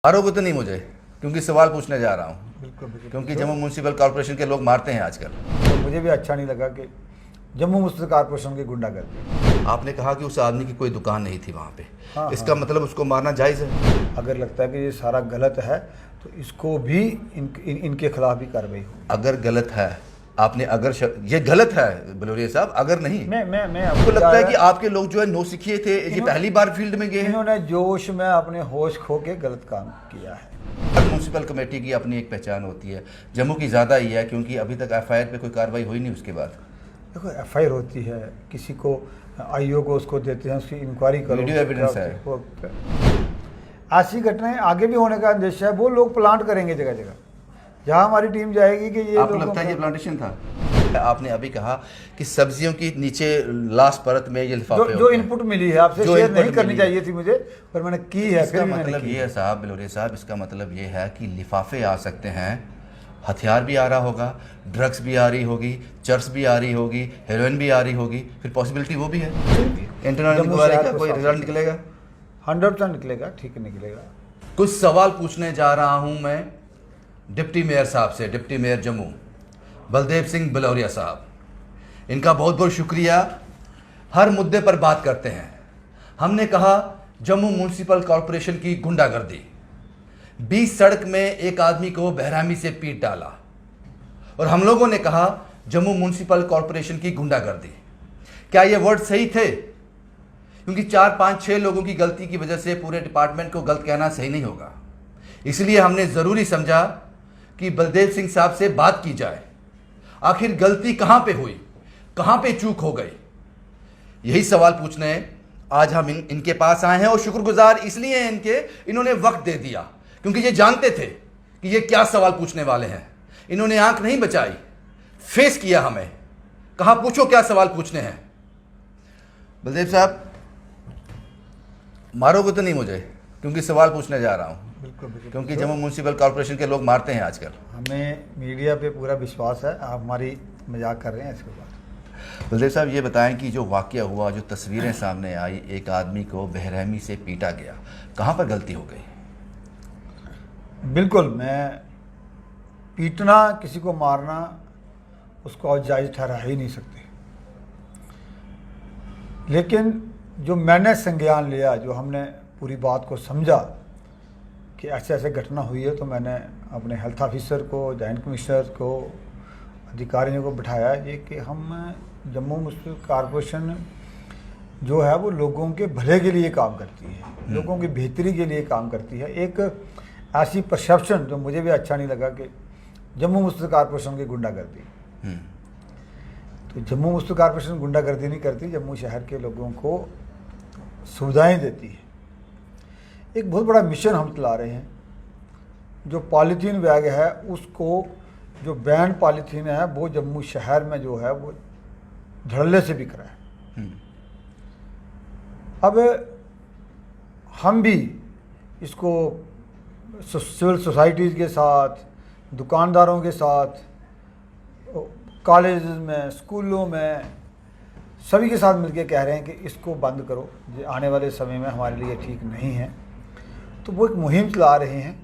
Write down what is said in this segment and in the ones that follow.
आरोप तो नहीं मुझे, क्योंकि सवाल पूछने जा रहा हूँ। बिल्कुल बिल्कुल, क्योंकि जम्मू म्यूनसिपल कॉर्पोरेशन के लोग मारते हैं आजकल। तो मुझे भी अच्छा नहीं लगा कि जम्मू म्यूनसिपल कॉर्पोरेशन की गुंडागर्दी। आपने कहा कि उस आदमी की कोई दुकान नहीं थी वहाँ पे। हाँ, इसका मतलब उसको मारना जायज़ है? अगर लगता है कि ये सारा गलत है तो इसको भी इनके खिलाफ भी कार्रवाई हो। अगर गलत है, आपने ये गलत है बलौरिया साहब, अगर नहीं मैं आपको लगता है कि आपके लोग जो है नौसिखिए थे, ये पहली बार फील्ड में गए हैं? इन्होंने जोश में अपने होश खो के गलत काम किया है। हर म्यूनसिपल कमेटी की अपनी एक पहचान होती है। जम्मू की ज़्यादा ही है, क्योंकि अभी तक एफआईआर पे कोई कार्रवाई हुई नहीं। उसके बाद देखो एफआईआर होती है, किसी को आईओ को उसको देते हैं, उसकी इंक्वायरी करो, वीडियो एविडेंस है। ऐसी घटनाएं आगे भी होने का अंदेशा है। वो लोग प्लांट करेंगे जगह जगह, जहाँ हमारी टीम जाएगी कि ये आपको लगता है ये प्लांटेशन था? आपने अभी कहा कि सब्जियों की नीचे लास्ट परत में ये लिफाफे जो इनपुट मिली है आपसे शेयर नहीं करनी चाहिए थी मुझे, पर मैंने की है। इसका मतलब ये है साहब, बलौरिया साहब, इसका मतलब ये है कि लिफाफे आ सकते हैं, हथियार भी आ रहा होगा, ड्रग्स भी आ रही होगी, चर्स भी आ रही होगी, हेरोइन भी आ रही होगी, फिर पॉसिबिलिटी वो भी है। इंटरनल इंक्वायरी का कोई रिजल्ट निकलेगा? 100% निकलेगा, ठीक निकलेगा। कुछ सवाल पूछने जा रहा हूं मैं डिप्टी मेयर साहब से, डिप्टी मेयर जम्मू बलदेव सिंह बलौरिया साहब। इनका बहुत बहुत शुक्रिया, हर मुद्दे पर बात करते हैं। हमने कहा जम्मू म्यूनसिपल कॉर्पोरेशन की गुंडागर्दी, 20 सड़क में एक आदमी को बेरहमी से पीट डाला, और हम लोगों ने कहा जम्मू म्यूनसिपल कॉर्पोरेशन की गुंडागर्दी। क्या ये वर्ड सही थे? क्योंकि 4, 5, 6 लोगों की गलती की वजह से पूरे डिपार्टमेंट को गलत कहना सही नहीं होगा। इसलिए हमने ज़रूरी समझा कि बलदेव सिंह साहब से बात की जाए, आखिर गलती कहां पे हुई, कहां पे चूक हो गई। यही सवाल पूछने आज हम इनके पास आए हैं, और शुक्रगुजार इसलिए हैं इन्होंने वक्त दे दिया, क्योंकि ये जानते थे कि ये क्या सवाल पूछने वाले हैं। इन्होंने आंख नहीं बचाई, फेस किया हमें, कहा पूछो क्या सवाल पूछने हैं। बलदेव साहब, मारोगे तो नहीं मुझे, क्योंकि सवाल पूछने जा रहा हूं। बिल्कुल बिल्कुल, क्योंकि जम्मू म्यूनसिपल कॉर्पोरेशन के लोग मारते हैं आजकल। हमें मीडिया पे पूरा विश्वास है, आप हमारी मजाक कर रहे हैं इसके बाद। बलदेव साहब, ये बताएं कि जो वाकया हुआ, जो तस्वीरें सामने आई, एक आदमी को बेरहमी से पीटा गया, कहाँ पर गलती हो गई? बिल्कुल, मैं पीटना, किसी को मारना, उसको और जायज़ ठहरा ही नहीं सकते। लेकिन जो मैंने संज्ञान लिया, जो हमने पूरी बात को समझा कि ऐसे ऐसे घटना हुई है, तो मैंने अपने हेल्थ ऑफिसर को, जॉइंट कमिश्नर को, अधिकारियों को बिठाया ये कि हम जम्मू म्यूनसिपल कॉर्पोरेशन जो है वो लोगों के भले के लिए काम करती है, लोगों की बेहतरी के लिए काम करती है। एक ऐसी परसेप्शन जो मुझे भी अच्छा नहीं लगा कि जम्मू म्यूनसिपल कॉर्पोरेशन की गुंडागर्दी। तो जम्मू म्यूनसिपल कॉर्पोरेशन गुंडागर्दी नहीं करती, जम्मू शहर के लोगों को सुविधाएं देती है। एक बहुत बड़ा मिशन हम चला रहे हैं। जो पॉलीथीन बैग है, उसको, जो बैन पॉलीथीन है, वो जम्मू शहर में जो है वो धड़ल्ले से बिक रहा है। अब हम भी इसको सिविल सोसाइटीज़ के साथ, दुकानदारों के साथ, कॉलेज में, स्कूलों में, सभी के साथ मिलकर कह रहे हैं कि इसको बंद करो, ये आने वाले समय में हमारे लिए ठीक नहीं है। तो वो एक मुहिम चला रहे हैं।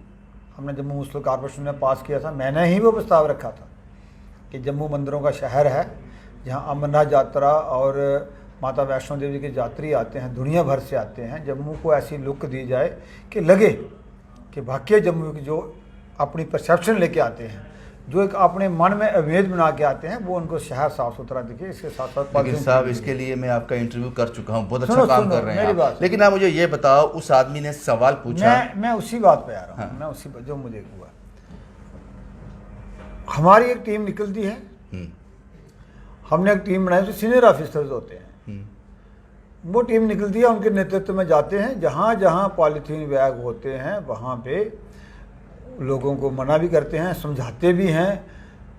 हमने जम्मू म्यूनसिपल कॉर्पोरेशन ने पास किया था, मैंने ही वो प्रस्ताव रखा था कि जम्मू मंदिरों का शहर है, जहाँ अमरनाथ यात्रा और माता वैष्णो देवी के यात्री आते हैं, दुनिया भर से आते हैं। जम्मू को ऐसी लुक दी जाए कि लगे कि वाकई जम्मू की जो अपनी परसेप्शन लेके आते हैं, जो एक अपने मन में इमेज बना के आते हैं, वो उनको शहर साफ सुथरा दिखे। इसके साथ साथ लेकिन साहब, इसके लिए मैं आपका इंटरव्यू कर चुका हूँ, बहुत अच्छा काम कर रहे हैं। लेकिन आप मुझे ये बताओ, उस आदमी ने सवाल पूछा, मैं उसी बात पे आ रहा हूँ। मैं उसी जो मुझे हुआ, हमारी एक टीम निकलती है, हमने एक टीम बनाई, तो सीनियर ऑफिसर्स होते हैं, वो टीम निकलती है, उनके नेतृत्व में जाते हैं, जहाँ जहाँ पॉलीथीन बैग होते हैं वहाँ पे लोगों को मना भी करते हैं, समझाते भी हैं,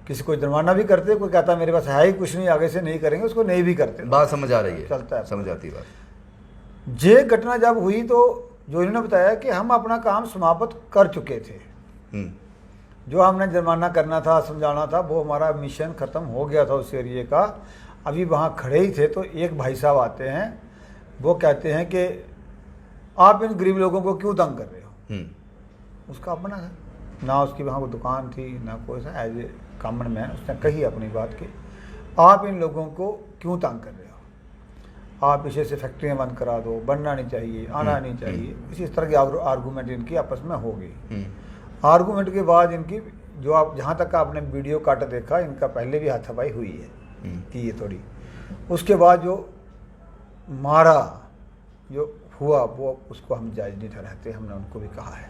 किसी को जुर्माना भी करते हैं। कोई कहता है मेरे पास है ही कुछ नहीं, आगे से नहीं करेंगे, उसको नहीं भी करते। बात समझ आ रही है? चलता है, समझ आती है बात। ये घटना जब हुई तो जो इन्होंने बताया कि हम अपना काम समाप्त कर चुके थे, जो हमने जुर्माना करना था, समझाना था, वो हमारा मिशन ख़त्म हो गया था उस एरिए का। अभी वहाँ खड़े ही थे तो एक भाई साहब आते हैं, वो कहते हैं कि आप इन गरीब लोगों को क्यों तंग कर रहे हो। उसका अपना था, ना उसकी वहाँ कोई दुकान थी ना कोई सा, एज ए कॉमन मैन उसने कही अपनी बात की, आप इन लोगों को क्यों तंग कर रहे हो, आप पीछे से फैक्ट्रियाँ बंद करा दो, बनना नहीं चाहिए, आना नहीं चाहिए, इस तरह की आर्गूमेंट इनकी आपस में हो गई। आर्गूमेंट के बाद इनकी जो आप जहाँ तक आपने वीडियो काट देखा, इनका पहले भी हाथापाई हुई है कि ये थोड़ी, उसके बाद जो मारा जो हुआ वो उसको हम जायज़ नहीं ठहराते, हमने उनको भी कहा है।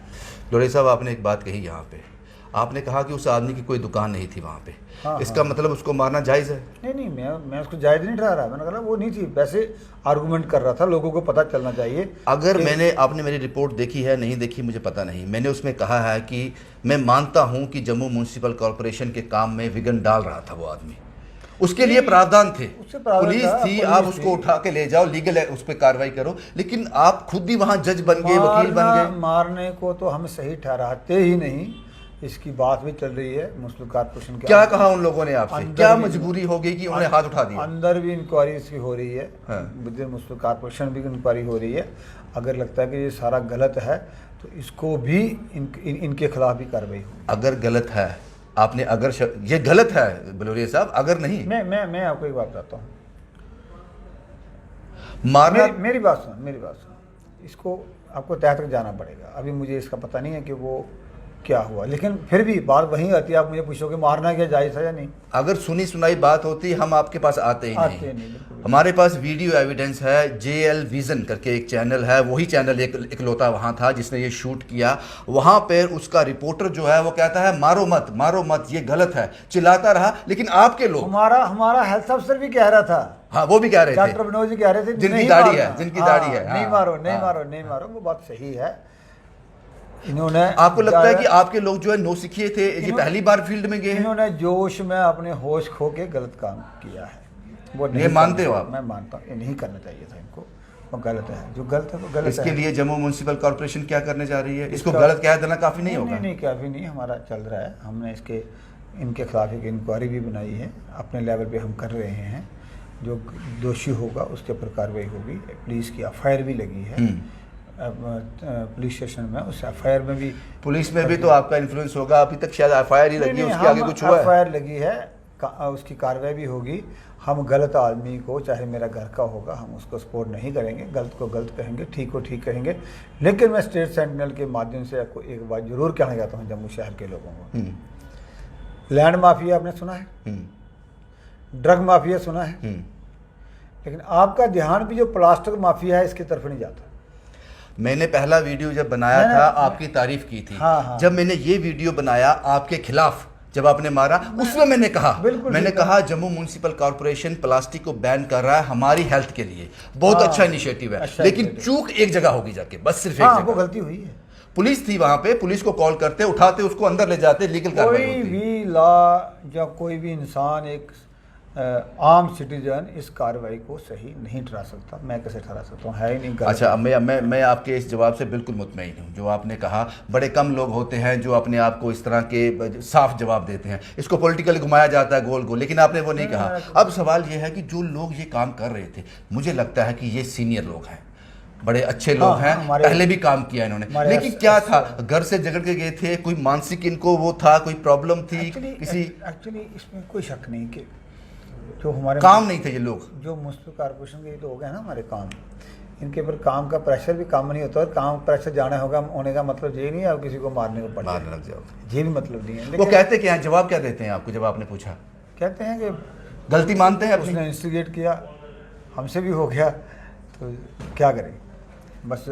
लोरिया साहब, आपने एक बात कही यहाँ पे, आपने कहा कि उस आदमी की कोई दुकान नहीं थी वहाँ पे। हाँ, इसका मतलब उसको मारना जायज़ है? नहीं, मैं उसको जायज़ नहीं ठहरा, मैंने कहा वो नहीं थी, वैसे आर्गूमेंट कर रहा था, लोगों को पता चलना चाहिए। अगर आपने मेरी रिपोर्ट देखी है नहीं देखी मुझे पता नहीं, मैंने उसमें कहा है कि मैं मानता हूँ कि जम्मू म्यूनसिपल कॉरपोरेशन के काम में विघ्न डाल रहा था वो आदमी, उसके लिए प्रावधान थे, पुलिस थी, आप उसको उठा के ले जाओ, लीगल है, उस पर कार्रवाई करो, लेकिन आप खुद ही वहां जज बन गए, वकील बन गए। मारने को तो हम सही ठहराते ही नहीं, इसकी बात भी चल रही है मुस्लिम कॉर्पोरेशन के। क्या कहा उन लोगों ने आपसे, क्या मजबूरी हो गई कि उन्होंने हाथ उठा दिया? अंदर भी इंक्वायरी इसकी हो रही है, विद इन मुस्लिम कॉर्पोरेशन भी इंक्वायरी हो रही है। अगर लगता है कि ये सारा गलत है तो इसको भी इनके खिलाफ भी कार्रवाई हो। अगर गलत है, आपने अगर ये गलत है बिलोरिया साहब, अगर नहीं, मैं आपको एक बात बताता हूँ, मारना, मेरी बात सुन, इसको आपको तह तक जाना पड़ेगा। अभी मुझे इसका पता नहीं है कि वो क्या हुआ, लेकिन फिर भी बात वहीं आती है, आप मुझे पूछोगे मारना क्या जायज़ है या नहीं। अगर सुनी सुनाई बात होती हम आपके पास आते ही नहीं। हमारे पास वीडियो एविडेंस है, JL विजन करके एक चैनल है, वही चैनल इकलौता वहाँ था जिसने ये शूट किया। वहाँ पर उसका रिपोर्टर जो है वो कहता है मारो मत, ये गलत है, चिल्लाता रहा, लेकिन आपके लोग, हमारा हेल्थ अफसर भी कह रहा था, हाँ वो भी कह रहे थे, डॉक्टर विनोद जी कह रहे थे जिनकी दाढ़ी है, नहीं मारो, वो बात सही है। इन्होंने, आपको लगता है कि आपके लोग जो है नौसिखिए थे, ये पहली बार फील्ड में गए हैं? इन्होंने जोश में अपने होश खो के गलत काम किया है, वो नहीं मानते हो आप? मैं मानता हूँ, ये नहीं करना चाहिए था इनको, वो गलत है, जो गलत है वो गलत है। इसके लिए जम्मू म्यूनसिपल कॉर्पोरेशन क्या करने जा रही है? इसको गलत कह देना काफ़ी नहीं होगा? नहीं, काफ़ी नहीं, हमारा चल रहा है, हमने इनके खिलाफ एक इंक्वायरी भी बनाई है, अपने लेवल पे हम कर रहे हैं, जो दोषी होगा उसके ऊपर कार्रवाई होगी। पुलिस की FIR भी लगी है पुलिस स्टेशन में, उस FIR में भी, पुलिस में भी तो आपका इन्फ्लुएंस होगा, अभी तक शायद FIR ही लगी है, उसके आगे कुछ हुआ है? FIR लगी है, उसकी कार्रवाई भी होगी। हम गलत आदमी को, चाहे मेरा घर का होगा, हम उसको सपोर्ट नहीं करेंगे, गलत को गलत कहेंगे, ठीक को ठीक कहेंगे। लेकिन मैं स्टेट सेंटिनल के माध्यम से आपको एक बात जरूर कहना चाहता हूँ जम्मू शहर के लोगों को, लैंड माफिया आपने सुना है, ड्रग माफिया सुना है, लेकिन आपका ध्यान भी जो प्लास्टिक माफिया है इसकी तरफ नहीं जाता। मैंने पहला वीडियो जब बनाया था आपकी तारीफ की थी। हाँ। जब मैंने ये वीडियो बनाया आपके खिलाफ, जब आपने मारा, उसमें मैंने कहा जम्मू म्यूनसिपल कॉर्पोरेशन प्लास्टिक को बैन कर रहा है हमारी हेल्थ के लिए, बहुत अच्छा इनिशिएटिव है, लेकिन चूक एक जगह होगी जाके, बस सिर्फ एक जगह, वो गलती हुई है। पुलिस थी वहां पे, पुलिस को कॉल करते, उठाते, उसको अंदर ले जाते, लीगल कार्रवाई होती। कोई भी लॉ या कोई भी इंसान, एक आम सिटीजन इस कार्रवाई को सही नहीं ठहरा सकता। मैं कैसे ठहरा सकता हूँ, है ही नहीं। अच्छा, मैं आपके इस जवाब से बिल्कुल मुतमईन हूँ। जो आपने कहा, बड़े कम लोग होते हैं जो अपने आप को इस तरह के साफ जवाब देते हैं, इसको पॉलिटिकली घुमाया जाता है गोल गोल, लेकिन आपने वो नहीं कहा। अब सवाल ये है कि जो लोग ये काम कर रहे थे, मुझे लगता है कि ये सीनियर लोग हैं, बड़े अच्छे लोग हैं, पहले भी काम किया इन्होंने, लेकिन क्या था, घर से झगड़ के गए थे, कोई मानसिक इनको वो था, कोई प्रॉब्लम थी किसी? एक्चुअली इसमें कोई शक नहीं कि जो हमारे काम नहीं थे ये लोग, जो म्यूनसिपल कॉर्पोरेशन के लोग हैं ना, हमारे काम, इनके ऊपर काम का प्रेशर भी काम नहीं होता, और काम प्रेशर जाना होगा होने का मतलब ये नहीं है आप किसी को मारने को पड़े, मारने लग जाओ, ये भी मतलब नहीं है। वो कहते क्या है, जवाब क्या देते हैं आपको जब आपने पूछा? कहते हैं कि गलती मानते हैं, उसने इंस्टिगेट किया, हमसे भी हो गया, तो क्या करें, बस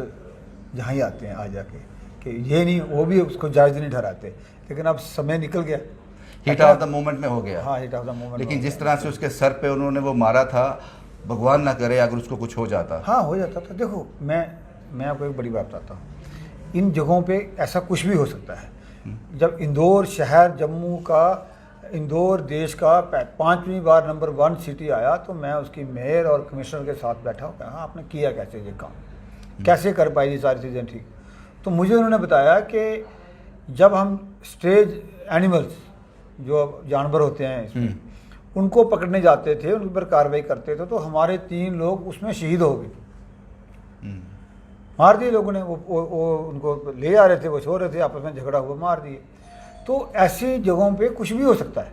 जहाँ ही आते हैं आ जाके कि ये नहीं, वो भी उसको जायज़ नहीं ठहराते, लेकिन अब समय निकल गया, हीट ऑफ द मोमेंट में हो गया। हाँ, हीट ऑफ द मोमेंट। लेकिन जिस तरह से उसके सर पे उन्होंने वो मारा था, भगवान ना करे अगर उसको कुछ हो जाता। हाँ, हो जाता था। देखो, मैं आपको एक बड़ी बात बताता हूँ, इन जगहों पे ऐसा कुछ भी हो सकता है। जब इंदौर शहर, जम्मू का, इंदौर देश का 5वीं बार नंबर 1 सिटी आया, तो मैं उसकी मेयर और कमिश्नर के साथ बैठा हूँ, कहा आपने किया कैसे ये काम, कैसे कर पाई ये सारी चीज़ें ठीक। तो मुझे उन्होंने बताया कि जब हम स्टेज एनिमल्स, जो जानवर होते हैं इसमें, उनको पकड़ने जाते थे, उनके ऊपर कार्रवाई करते थे, तो हमारे 3 लोग उसमें शहीद हो गए। मार दिए लोगों ने। वो उनको ले आ रहे थे, वो सो रहे थे, आपस में झगड़ा हुआ, मार दिए। तो ऐसी जगहों पे कुछ भी हो सकता है,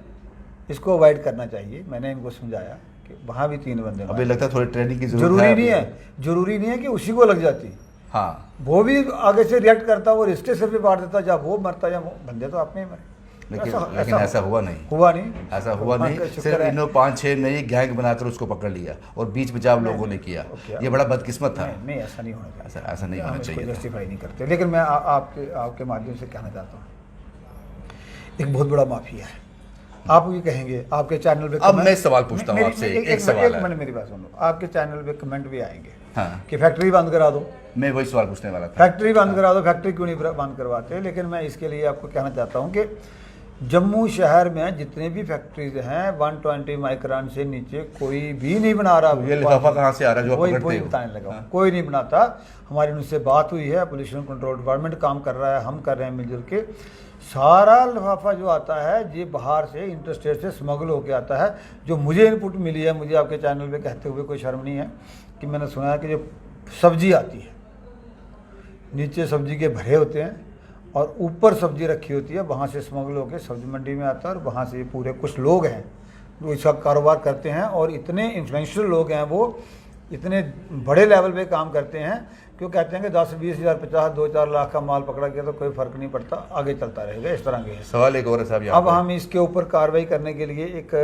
इसको अवॉइड करना चाहिए। मैंने इनको समझाया कि वहाँ भी 3 बंदे अभी लगता है थोड़ी ट्रेनिंग की जरूरत जरूरी नहीं है, जरूरी नहीं है कि उसी को लग जाती। हाँ, वो भी आगे से रिएक्ट करता, वो रिश्ते से भी मार देता, जब वो मरता या बंदे तो अपने ही मरे। लेकिन ऐसा हुआ नहीं, ऐसा हुआ नहीं। सिर्फ इन्हों 5-6 में ही गैंग बनाकर उसको पकड़ लिया और बीच बचाव लोगों ने किया। ये बड़ा बदकिस्मत था। नहीं, ऐसा नहीं होना चाहिए, ऐसा नहीं होना चाहिए, जस्टिफाई नहीं करते। लेकिन मैं आपके माध्यम से कहना चाहता हूँ, एक बहुत बड़ा माफिया है। आप ये कहेंगे आपके चैनल पे, अब मैं सवाल पूछता हूँ आपसे, एक सवाल है। मैंने मेरी बात सुनो, आपके चैनल पे कमेंट भी आएंगे हाँ, कि फैक्ट्री बंद करा दो। मैं वही सवाल पूछने वाला था, फैक्ट्री बंद करा दो, फैक्ट्री क्यों नहीं बंद करवाते। लेकिन मैं इसके लिए आपको कहना चाहता हूँ कि जम्मू शहर में जितने भी फैक्ट्रीज हैं 120 माइक्रोन से नीचे कोई भी नहीं बना रहा। ये लिफाफा कहाँ से आ रहा है जो आप पकड़ते कोई हो? बताने लगा हाँ। कोई नहीं बनाता। हमारी उनसे बात हुई है, पोल्यूशन कंट्रोल डिपार्टमेंट काम कर रहा है, हम कर रहे हैं मिलजुल के। सारा लिफाफा जो आता है ये बाहर से इंटरस्टेट से स्मगल होकर आता है। जो मुझे इनपुट मिली है, मुझे आपके चैनल पे कहते हुए कोई शर्म नहीं है कि मैंने सुना है कि जो सब्जी आती है, नीचे सब्जी के भरे होते हैं और ऊपर सब्जी रखी होती है, वहाँ से स्मगल होकर सब्जी मंडी में आता है और वहाँ से पूरे कुछ लोग हैं जो इसका कारोबार करते हैं। और इतने इन्फ्लुएंशियल लोग हैं, वो इतने बड़े लेवल पे काम करते हैं क्यों कहते हैं कि 10-20 हज़ार 50 2-4 लाख का माल पकड़ा गया तो कोई फ़र्क नहीं पड़ता, आगे चलता रहेगा। इस तरह के सवाल एक और है साहब। अब हम इसके ऊपर कार्रवाई करने के लिए एक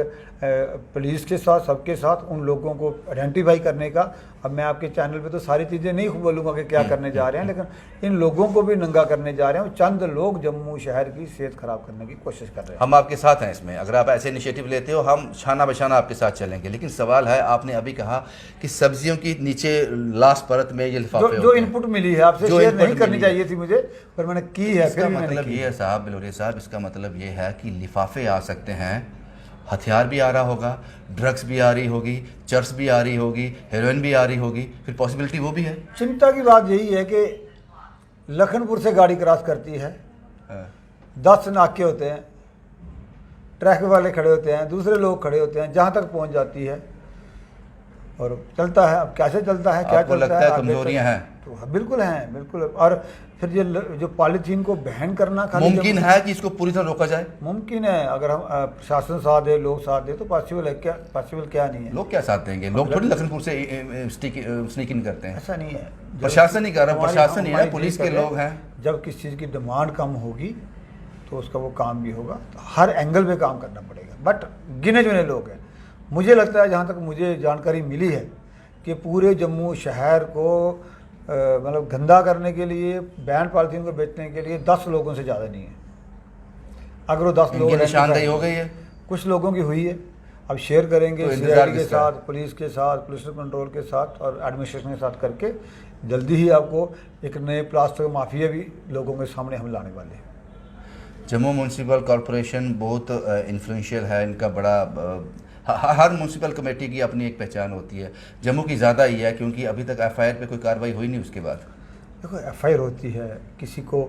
पुलिस के साथ, सबके साथ उन लोगों को आइडेंटिफाई करने का, अब मैं आपके चैनल पे तो सारी चीज़ें नहीं बोलूँगा कि क्या करने जा रहे हैं, लेकिन इन लोगों को भी नंगा करने जा रहे हैं। चंद लोग जम्मू शहर की सेहत ख़राब करने की कोशिश कर रहे हैं। हम आपके साथ हैं इसमें, अगर आप ऐसे इनिशिएटिव लेते हो हम शाना बशाना आपके साथ चलेंगे। लेकिन सवाल है, आपने अभी कहा कि सब्जियों की नीचे लास्ट परत में ये लिफाफे जो इनपुट मिली है आपसे शेयर नहीं करनी चाहिए थी मुझे, पर मैंने की है। इसका मतलब ये है साहब, बिलोरिया साहब, इसका मतलब ये है कि लिफाफे आ सकते हैं, हथियार भी आ रहा होगा, ड्रग्स भी आ रही होगी, चर्स भी आ रही होगी, हेरोइन भी आ रही होगी, फिर पॉसिबिलिटी वो भी है। चिंता की बात यही है कि लखनपुर से गाड़ी क्रॉस करती है, 10 नाके होते हैं, ट्रैफिक वाले खड़े होते हैं, दूसरे लोग खड़े होते हैं, जहाँ तक पहुँच जाती है और चलता है। अब कैसे चलता है, क्या चलता है, कमजोरियां हैं तो बिल्कुल हैं, बिल्कुल। और फिर ये जो पॉलीथीन को बैन करना मुमकिन है कि इसको पूरी तरह रोका जाए? मुमकिन है, अगर हम प्रशासन साथ दे, लोग साथ दे तो पॉसिबल है। क्या पॉसिबल क्या नहीं है? लोग क्या साथ देंगे? लोग थोड़ी लखनपुर से स्नीक इन करते हैं। ऐसा नहीं है, प्रशासन ही कर रहा है, प्रशासन ही है, पुलिस के लोग हैं। जब किसी चीज़ की डिमांड कम होगी तो उसका वो काम भी होगा। तो हर एंगल पे काम करना पड़ेगा, बट गिने चुने लोग हैं। मुझे लगता है, जहाँ तक मुझे जानकारी मिली है, कि पूरे जम्मू शहर को मतलब गंदा करने के लिए, बैन पॉलिथीन को बेचने के लिए 10 लोगों से ज़्यादा नहीं है। अगर वो 10 लोग निशानदेही हो गई है, कुछ लोगों की हुई है, अब शेयर करेंगे CID के साथ, पुलिस के साथ, पोल्यूशन कंट्रोल के साथ और एडमिनिस्ट्रेशन के साथ करके जल्दी ही आपको एक नए प्लास्टिक माफिया भी लोगों के सामने हम लाने वाले हैं। जम्मू म्यूनसिपल कॉरपोरेशन बहुत इन्फ्लुएंशियल है, इनका बड़ा हर म्यूनसिपल कमेटी की अपनी एक पहचान होती है। जम्मू की ज़्यादा ही है क्योंकि अभी तक FIR पे कोई कार्रवाई हुई नहीं। उसके बाद देखो FIR होती है, किसी को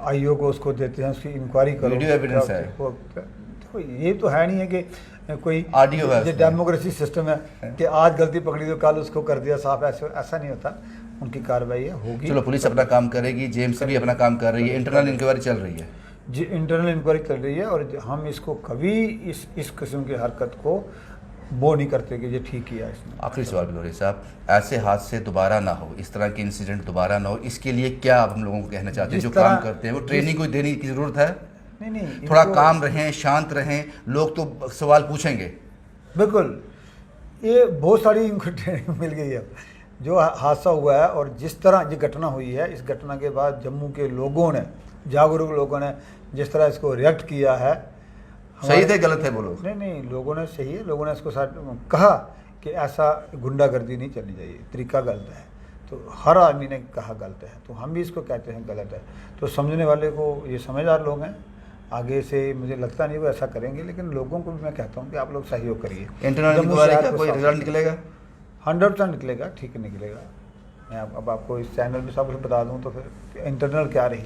IO को उसको देते हैं, उसकी इंक्वायरी करो, वीडियो एविडेंस है। देखो ये तो है नहीं है कि कोई ऑडियो है, डेमोक्रेसी सिस्टम है कि आज गलती पकड़ी तो कल उसको कर दिया साफ। ऐसा नहीं होता, उनकी कार्रवाई होगी। चलो, पुलिस अपना काम करेगी, जेएमसी भी अपना काम कर रही है, इंटरनल इंक्वायरी चल रही है जी, इंटरनल इंक्वायरी चल रही है। और हम इसको कभी इस किस्म की हरकत को वो नहीं करते कि ये ठीक किया इसने। आखिरी सवाल बिलोरी साहब, ऐसे हादसे दोबारा ना हो, इस तरह के इंसिडेंट दोबारा ना हो, इसके लिए क्या आप हम लोगों को कहना चाहते हैं? जो काम करते हैं वो ट्रेनिंग को देने की ज़रूरत है। नहीं, थोड़ा काम रहें, शांत रहें, लोग तो सवाल पूछेंगे। बिल्कुल, ये बहुत सारी इनको ट्रेनिंग मिल गई है। जो हादसा हुआ है और जिस तरह ये घटना हुई है, इस घटना के बाद जम्मू के लोगों ने, जागरूक लोगों ने जिस तरह इसको रिएक्ट किया है, सही थे गलत है बोलो? नहीं, लोगों ने सही है। लोगों ने इसको कहा कि ऐसा गुंडागर्दी नहीं चलनी चाहिए, तरीका गलत है। तो हर आदमी ने कहा गलत है, तो हम भी इसको कहते हैं गलत है। तो समझने वाले को, ये समझदार लोग हैं, आगे से मुझे लगता नहीं वो ऐसा करेंगे, लेकिन लोगों को भी मैं कहता हूँ कि आप लोग सहयोग करिए। इंटरनल इंक्वायरी का कोई रिजल्ट निकलेगा? 100% निकलेगा, ठीक निकलेगा। मैं अब आपको इस चैनल पे सब कुछ बता दूं तो फिर इंटरनल क्या रही।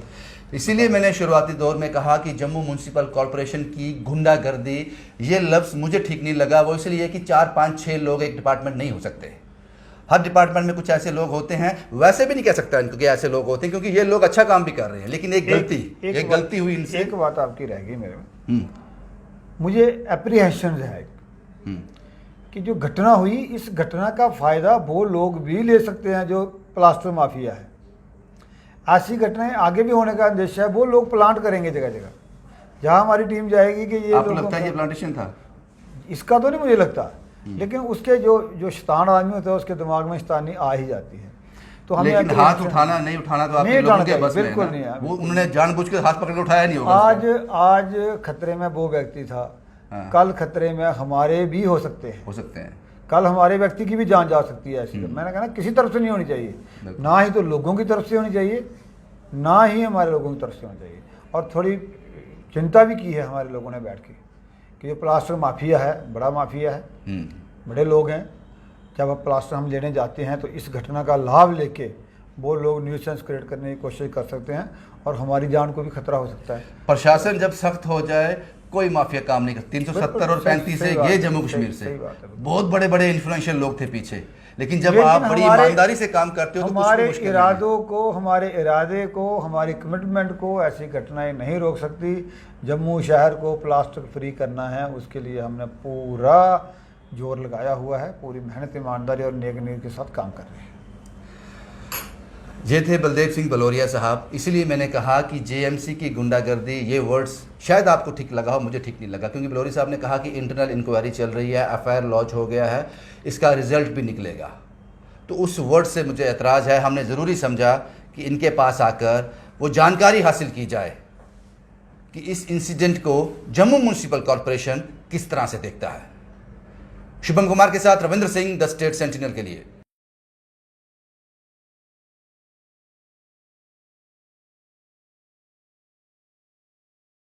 इसीलिए मैंने शुरुआती दौर में कहा कि जम्मू म्यूनसिपल कॉरपोरेशन की गुंडागर्दी, ये लफ्ज़ मुझे ठीक नहीं लगा। वो इसलिए कि 4, 5, 6 लोग एक डिपार्टमेंट नहीं हो सकते। हर डिपार्टमेंट में कुछ ऐसे लोग होते हैं, वैसे भी नहीं कह सकता इनको कि ऐसे लोग होते हैं, क्योंकि ये लोग अच्छा काम भी कर रहे हैं, लेकिन एक गलती हुई इनसे। एक बात आपकी रह गई मेरे में, हम्म, मुझे एप्रीहेंशन है हम्म, कि जो घटना हुई, इस घटना का फ़ायदा वो लोग भी ले सकते हैं जो प्लास्टर माफिया है। ऐसी घटनाएं आगे भी होने का अंदेशा है, वो लोग प्लांट करेंगे जगह जगह, जहाँ हमारी टीम जाएगी कि ये आपको लोगों लगता है को- ये प्लांटेशन था? इसका तो नहीं मुझे लगता, लेकिन उसके जो शैतान आदमी होता है उसके दिमाग में शैतानी आ ही जाती है। तो हमें लेकिन हाथ apprehension- उठाना नहीं उठाना तो आपके नहीं लोगों उठाना के बस चाहिए, में है बिल्कुल ना। नहीं है, वो उन्होंने जानबूझ के हाथ पकड़ के उठाया नहीं होगा आज खतरे में वो व्यक्ति था, हाँ। कल खतरे में हमारे भी हो सकते हैं, हो सकते हैं। कल हमारे व्यक्ति की भी जान जा सकती है ऐसी। मैंने कहा ना, किसी तरफ से नहीं होनी चाहिए, बिल्कुल। ना ही तो लोगों की तरफ से होनी चाहिए, ना ही हमारे लोगों की तरफ से होनी चाहिए। और थोड़ी चिंता भी की है हमारे लोगों ने बैठ के कि जो प्लास्टर माफिया है, बड़ा माफिया है, बड़े लोग हैं। जब अब प्लास्टर हम लेने जाते हैं तो इस घटना का लाभ लेके वो लोग न्यूसेंस क्रिएट करने की कोशिश कर सकते हैं और हमारी जान को भी खतरा हो सकता है। प्रशासन जब सख्त हो जाए, कोई माफिया काम नहीं करता। 370 और 35 सही से बात ये है, जम्मू कश्मीर सही से बात है। बहुत बड़े बड़े इन्फ्लुएंशियल लोग थे पीछे, लेकिन जब लेकिन आप बड़ी हमारे- ईमानदारी से काम करते हो तो कुछ भी हमारे मुश्किल नहीं है। इरादों को, हमारे इरादे को, हमारी कमिटमेंट को ऐसी घटनाएं नहीं रोक सकती। जम्मू शहर को प्लास्टिक फ्री करना है, उसके लिए हमने पूरा जोर लगाया हुआ है, पूरी मेहनत, ईमानदारी और नेक नीयत के साथ काम कर रहे हैं। ये थे बलदेव सिंह बलोरिया साहब। इसीलिए मैंने कहा कि जेएमसी की गुंडागर्दी, ये वर्ड्स शायद आपको ठीक लगा हो, मुझे ठीक नहीं लगा, क्योंकि बलोरिया साहब ने कहा कि इंटरनल इंक्वायरी चल रही है, एफआईआर लॉन्च हो गया है, इसका रिजल्ट भी निकलेगा। तो उस वर्ड से मुझे एतराज़ है। हमने ज़रूरी समझा कि इनके पास आकर वो जानकारी हासिल की जाए कि इस इंसिडेंट को जम्मू म्यूनसिपल कॉरपोरेशन किस तरह से देखता है। शुभम कुमार के साथ Ravindra Singh, the state sentinel के लिए।